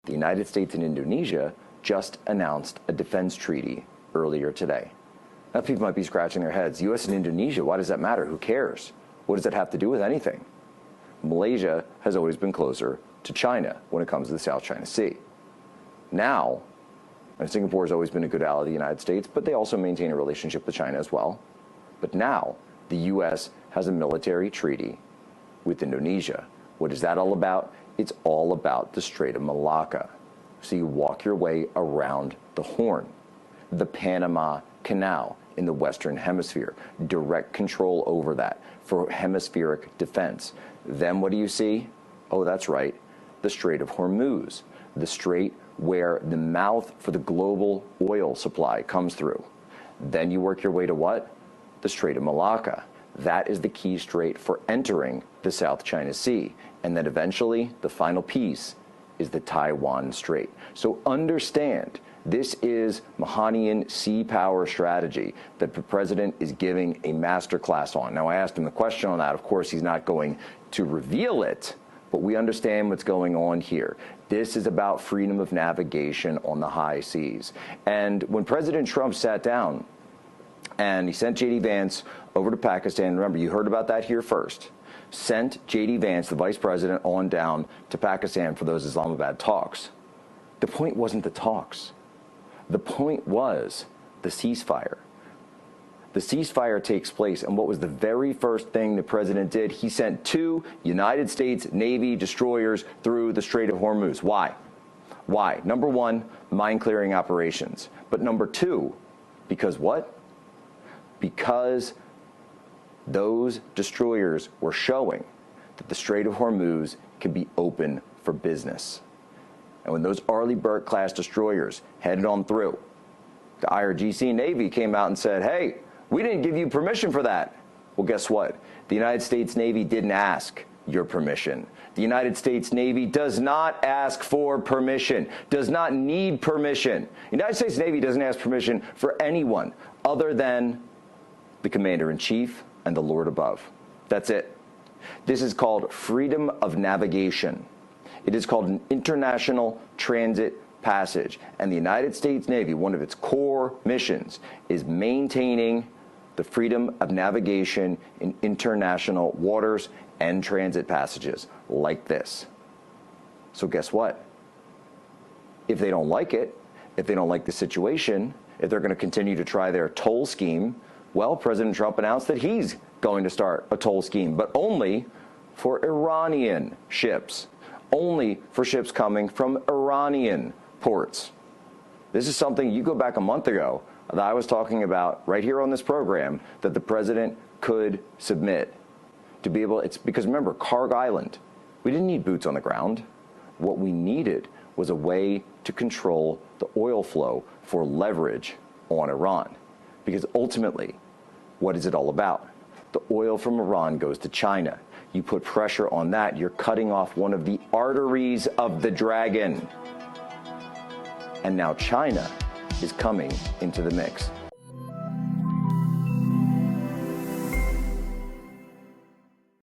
The United States and Indonesia just announced a defense treaty earlier today. Now, people might be scratching their heads. U.S. and Indonesia, why does that matter? Who cares? What does that have to do with anything? Malaysia has always been closer to China when it comes to the South China Sea. Now, and Singapore has always been a good ally of the United States, but they also maintain a relationship with China as well. But now, the U.S. has a military treaty with Indonesia. What is that all about? It's all about the Strait of Malacca. So you walk your way around the Horn, the Panama Canal in the Western Hemisphere, direct control over that for hemispheric defense. Then what do you see? Oh, that's right, the Strait of Hormuz, the strait where the mouth for the global oil supply comes through. Then you work your way to what? The Strait of Malacca. That is the key strait for entering the South China Sea. And then eventually, the final piece is the Taiwan Strait. So understand, this is Mahanian sea power strategy that the president is giving a masterclass on. Now, I asked him the question on that. Of course, he's not going to reveal it, but we understand what's going on here. This is about freedom of navigation on the high seas. And when President Trump sat down and he sent J.D. Vance over to Pakistan, remember, you heard about that here first, sent J.D. Vance, the vice president, on down to Pakistan for those Islamabad talks. The point wasn't the talks. The point was the ceasefire. The ceasefire takes place, and what was the very first thing the president did? He sent 2 United States Navy destroyers through the Strait of Hormuz. Why? Why? Number 1, mine-clearing operations. But number 2, because what? Because those destroyers were showing that the Strait of Hormuz can be open for business. And when those Arleigh Burke-class destroyers headed on through, the IRGC Navy came out and said, hey, we didn't give you permission for that. Well, guess what? The United States Navy didn't ask your permission. The United States Navy does not ask for permission, does not need permission. The United States Navy doesn't ask permission for anyone other than the commander-in-chief and the Lord above. That's it. This is called freedom of navigation. It is called an international transit passage. And the United States Navy, one of its core missions, is maintaining the freedom of navigation in international waters and transit passages like this. So guess what? If they don't like it, if they don't like the situation, if they're going to continue to try their toll scheme, well, President Trump announced that he's going to start a toll scheme, but only for Iranian ships, only for ships coming from Iranian ports. This is something you go back a month ago that I was talking about right here on this program that the president could submit to be able, it's because remember, Karg Island, we didn't need boots on the ground. What we needed was a way to control the oil flow for leverage on Iran. Because ultimately, what is it all about? The oil from Iran goes to China. You put pressure on that, you're cutting off one of the arteries of the dragon. And now China is coming into the mix.